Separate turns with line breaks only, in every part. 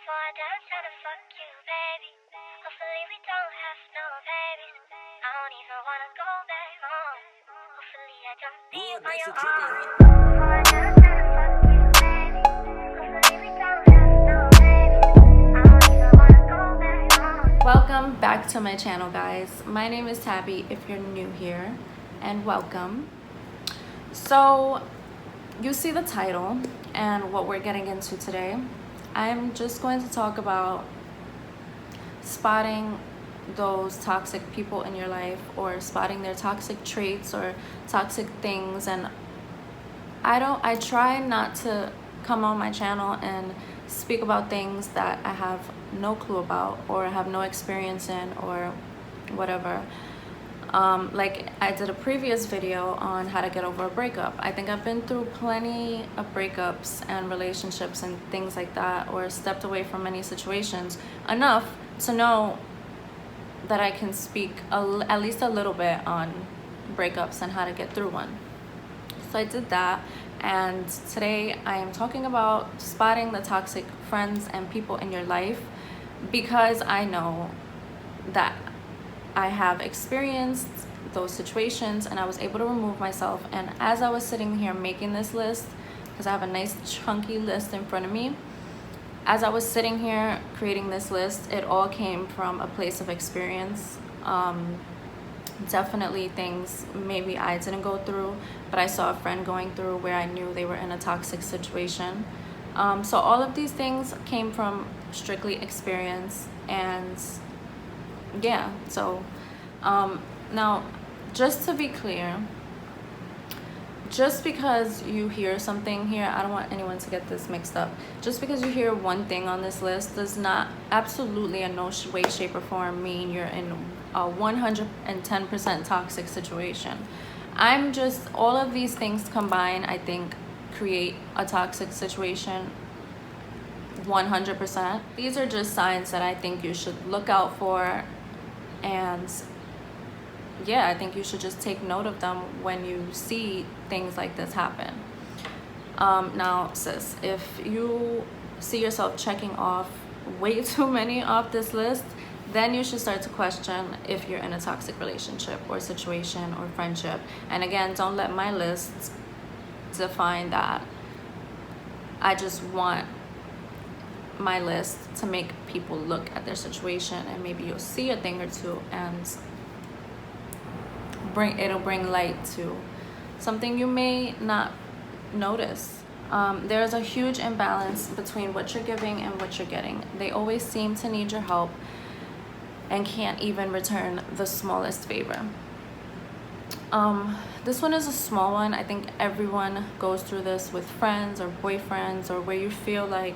before I dance, trying to fuck you, baby. Hopefully we don't have no babies. I don't even wanna go back home. Hopefully I don't be on your own. Before I dance, trying to fuck you, baby. Hopefully we don't have no babies. I don't even wanna go back home.
Welcome back to my channel, guys. My name is Tabby if you're new here, and welcome. So you see the title and what we're getting into today. I'm just going to talk about spotting those toxic people in your life, or spotting their toxic traits or toxic things. And I try not to come on my channel and speak about things that I have no clue about or have no experience in or whatever. Like I did a previous video on how to get over a breakup. I think I've been through plenty of breakups and relationships and things like that, or stepped away from many situations enough to know that I can speak at least a little bit on breakups and how to get through one. So I did that, and today I am talking about spotting the toxic friends and people in your life, because I know that I have experienced those situations and I was able to remove myself. And as I was sitting here making this list, because I have a nice chunky list in front of me, as I was sitting here creating this list, it all came from a place of experience. Definitely things maybe I didn't go through, but I saw a friend going through where I knew they were in a toxic situation. So all of these things came from strictly experience. And yeah, so now, just to be clear, just because you hear something here, I don't want anyone to get this mixed up. Just because you hear one thing on this list does not absolutely in no way, shape, or form mean you're in a 110% toxic situation. I'm just, all of these things combined, I think, create a toxic situation 100%. These are just signs that I think you should look out for. And yeah, I think you should just take note of them when you see things like this happen. Now, sis, if you see yourself checking off way too many off this list, then you should start to question if you're in a toxic relationship or situation or friendship. And again, don't let my list define that. I just want my list to make people look at their situation, and maybe you'll see a thing or two, and it'll bring light to something you may not notice. There's a huge imbalance between what you're giving and what you're getting. They always seem to need your help and can't even return the smallest favor. This one is a small one. I think everyone goes through this with friends or boyfriends, or where you feel like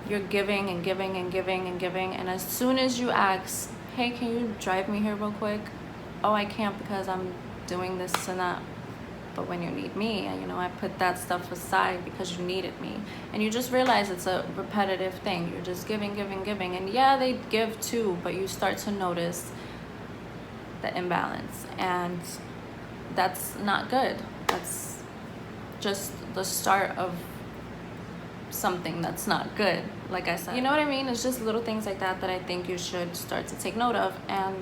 you're giving and giving and giving and giving, and as soon as you ask, hey, can you drive me here real quick? Oh, I can't because I'm doing this and that. But when you need me, I put that stuff aside because you needed me. And you just realize it's a repetitive thing. You're just giving, giving, giving. And yeah, they give too, but you start to notice the imbalance. And that's not good. That's just the start of something that's not good. Like I said, you know what I mean? It's just little things like that that I think you should start to take note of. And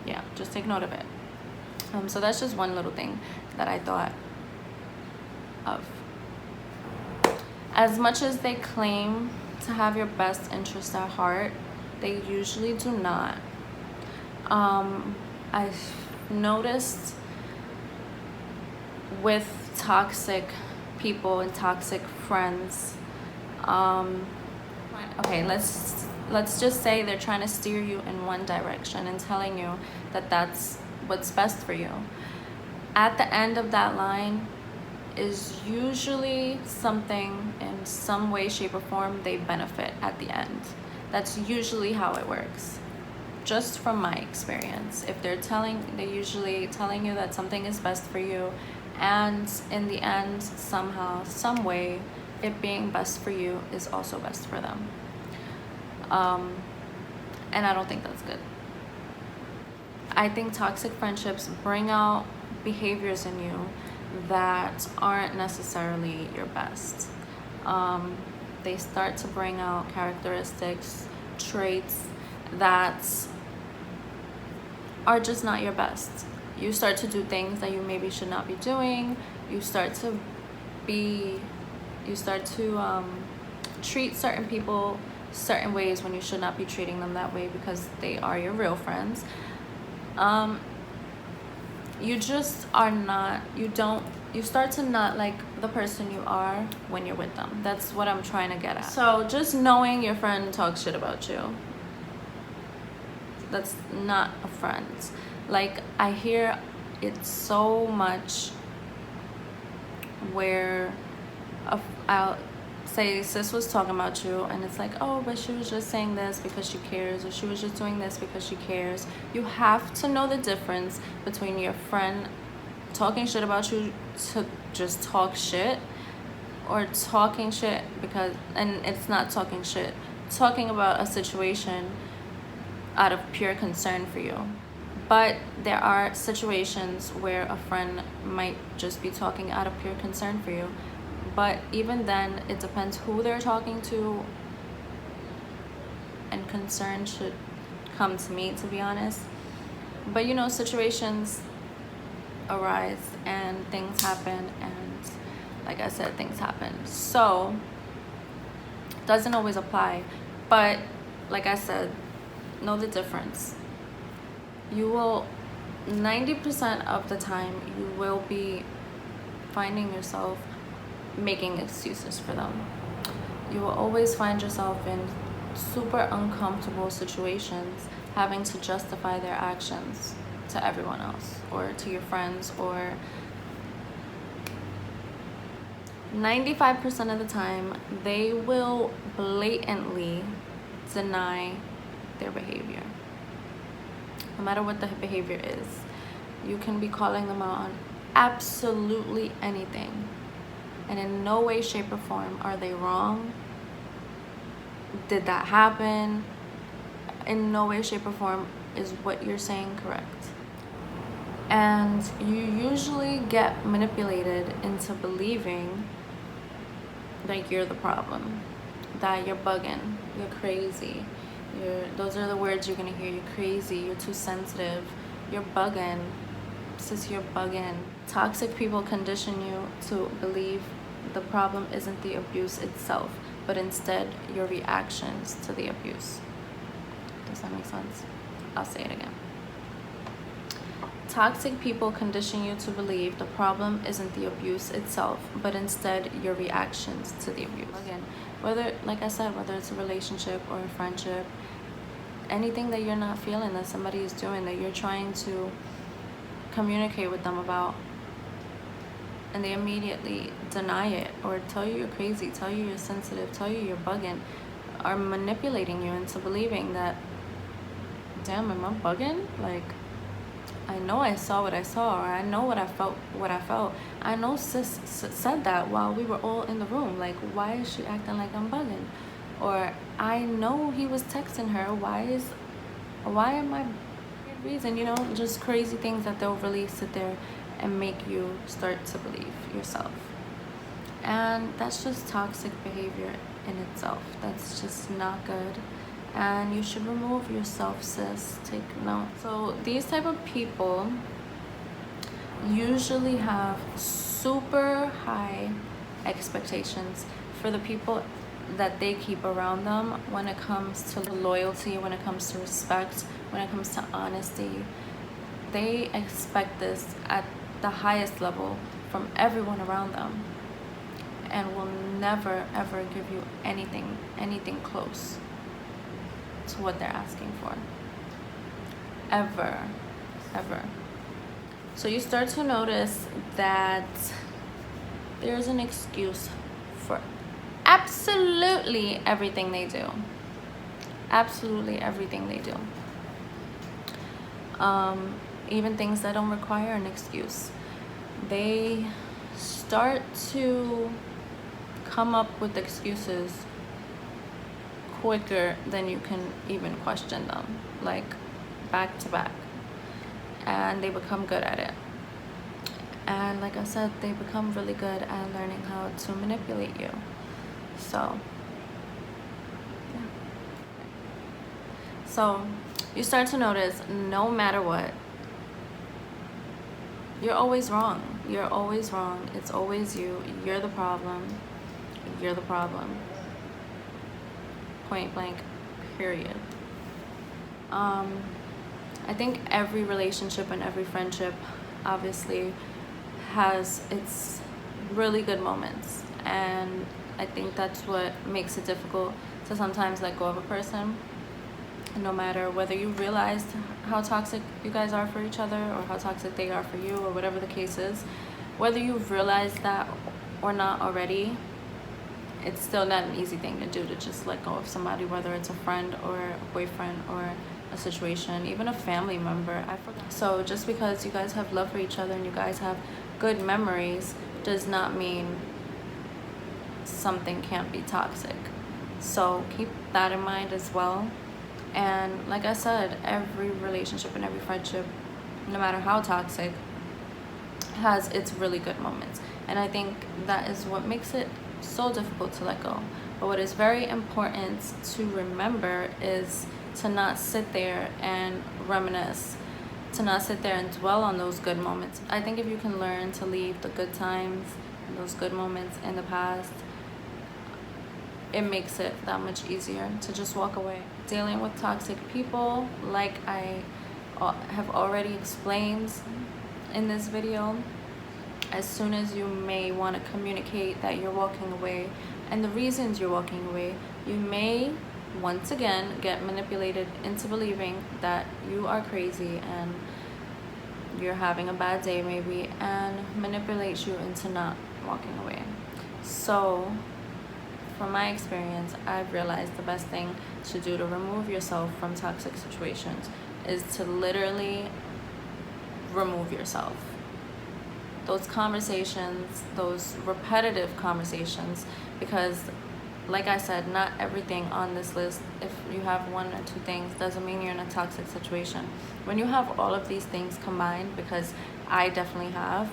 yeah, just take note of it. So that's just one little thing that I thought of. As much as they claim to have your best interest at heart, they usually do not. I've noticed with toxic people and toxic friends, okay, let's just say they're trying to steer you in one direction and telling you that that's what's best for you. At the end of that line is usually something in some way, shape, or form they benefit at the end. That's usually how it works, just from my experience. If they're usually telling you that something is best for you, and in the end, somehow, some way, it being best for you is also best for them. And I don't think that's good. I think toxic friendships bring out behaviors in you that aren't necessarily your best. they start to bring out characteristics, traits that are just not your best. You start to do things that you maybe should not be doing. You start to treat certain people certain ways when you should not be treating them that way, because they are your real friends. You just are not, you start to not like the person you are when you're with them. That's what I'm trying to get at. So just knowing your friend talks shit about you, that's not a friend. Like, I hear it so much where I'll say sis was talking about you, and it's like, oh, but she was just saying this because she cares, or she was just doing this because she cares. You have to know the difference between your friend talking shit about you to just talk shit, or talking shit because, and it's not talking shit, talking about a situation out of pure concern for you. But there are situations where a friend might just be talking out of pure concern for you. But even then, it depends who they're talking to, and concern should come to me, to be honest. But you know, situations arise and things happen, and like I said, things happen. So doesn't always apply, but like I said, know the difference. You will, 90% of the time, you will be finding yourself making excuses for them. You will always find yourself in super uncomfortable situations, having to justify their actions to everyone else, or to your friends, or 95% of the time, they will blatantly deny their behavior. No matter what the behavior is, you can be calling them out on absolutely anything, and in no way, shape, or form are they wrong. Did that happen? In no way, shape, or form is what you're saying correct. And you usually get manipulated into believing like you're the problem, that you're bugging, you're crazy. Those are the words you're gonna hear. You're crazy, you're too sensitive, you're bugging. Sis, you're bugging. Toxic people condition you to believe the problem isn't the abuse itself, but instead your reactions to the abuse. Does that make sense? I'll say it again. Toxic people condition you to believe the problem isn't the abuse itself, but instead your reactions to the abuse. Again, whether, like I said, whether it's a relationship or a friendship, anything that you're not feeling that somebody is doing, that you're trying to communicate with them about, and they immediately deny it, or tell you you're crazy, tell you you're sensitive, tell you you're bugging, are manipulating you into believing that, damn, am I bugging? Like, I know I saw what I saw, or I know what I felt. I know sis said that while we were all in the room. Like, why is she acting like I'm bugging? Or I know he was texting her. Why am I reason? You know, just crazy things that they'll really sit there and make you start to believe yourself. And that's just toxic behavior in itself. That's just not good. And you should remove yourself, sis. Take note. So these type of people usually have super high expectations for the people that they keep around them when it comes to loyalty, when it comes to respect, when it comes to honesty. They expect this at the highest level from everyone around them, and will never ever give you anything close to what they're asking for, ever. So you start to notice that there's an excuse for absolutely everything they do. Absolutely everything they do. Even things that don't require an excuse. They start to come up with excuses quicker than you can even question them, like back to back, and they become good at it. And like I said, they become really good at learning how to manipulate you. So So you start to notice, no matter what, you're always wrong. You're always wrong. It's always you. You're the problem. You're the problem. Point blank, period. I think every relationship and every friendship obviously has its really good moments, and I think that's what makes it difficult to sometimes let go of a person, no matter whether you realized how toxic you guys are for each other or how toxic they are for you, or whatever the case is. Whether you've realized that or not already, it's still not an easy thing to do, to just let go of somebody, whether it's a friend or a boyfriend or a situation, even a family member. I forgot. So just because you guys have love for each other and you guys have good memories does not mean something can't be toxic. So keep that in mind as well. And like I said, every relationship and every friendship, no matter how toxic, has its really good moments. And I think that is what makes it so difficult to let go. But what is very important to remember is to not sit there and reminisce, to not sit there and dwell on those good moments. I think if you can learn to leave the good times and those good moments in the past, it makes it that much easier to just walk away. Dealing with toxic people, like I have already explained in this video, as soon as you may want to communicate that you're walking away and the reasons you're walking away, you may once again get manipulated into believing that you are crazy and you're having a bad day maybe, and manipulate you into not walking away. So from my experience, I've realized the best thing to do to remove yourself from toxic situations is to literally remove yourself. Those conversations, those repetitive conversations, because like I said, not everything on this list, if you have one or two things, doesn't mean you're in a toxic situation. When you have all of these things combined, because I definitely have,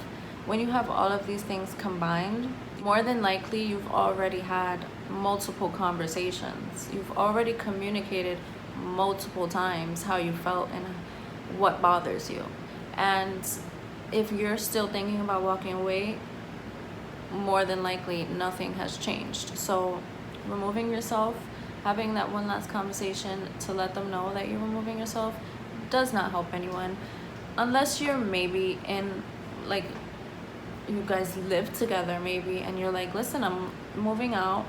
when you have all of these things combined, more than likely you've already had multiple conversations. You've already communicated multiple times how you felt and what bothers you. And if you're still thinking about walking away, more than likely nothing has changed. So removing yourself, having that one last conversation to let them know that you're removing yourself, does not help anyone, unless you're maybe in, like, you guys live together maybe and you're like, listen, I'm moving out.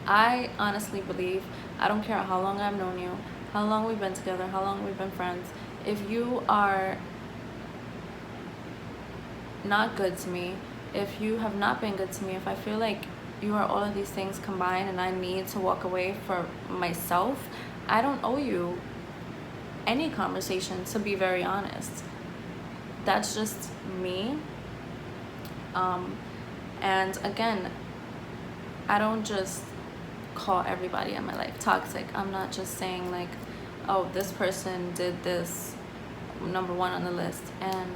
I honestly believe, I don't care how long I've known you, how long we've been together, how long we've been friends, if you are not good to me, if you have not been good to me, if I feel like you are all of these things combined and I need to walk away for myself, I don't owe you any conversation, to be very honest. That's just me. And again, I don't just call everybody in my life toxic. I'm not just saying like, oh, this person did this, number one on the list, and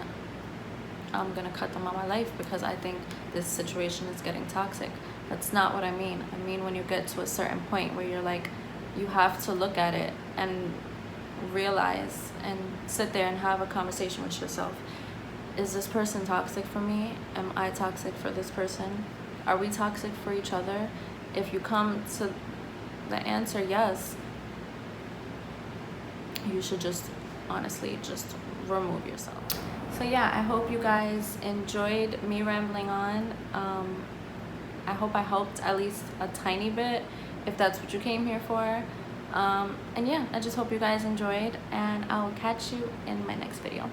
I'm gonna cut them out of my life because I think this situation is getting toxic. That's not what I mean. I mean, when you get to a certain point where you're like, you have to look at it and realize and sit there and have a conversation with yourself. Is this person toxic for me? Am I toxic for this person? Are we toxic for each other? If you come to the answer yes, you should just honestly just remove yourself. So yeah, I hope you guys enjoyed me rambling on. I hope I helped at least a tiny bit, if that's what you came here for. And yeah, I just hope you guys enjoyed, and I'll catch you in my next video.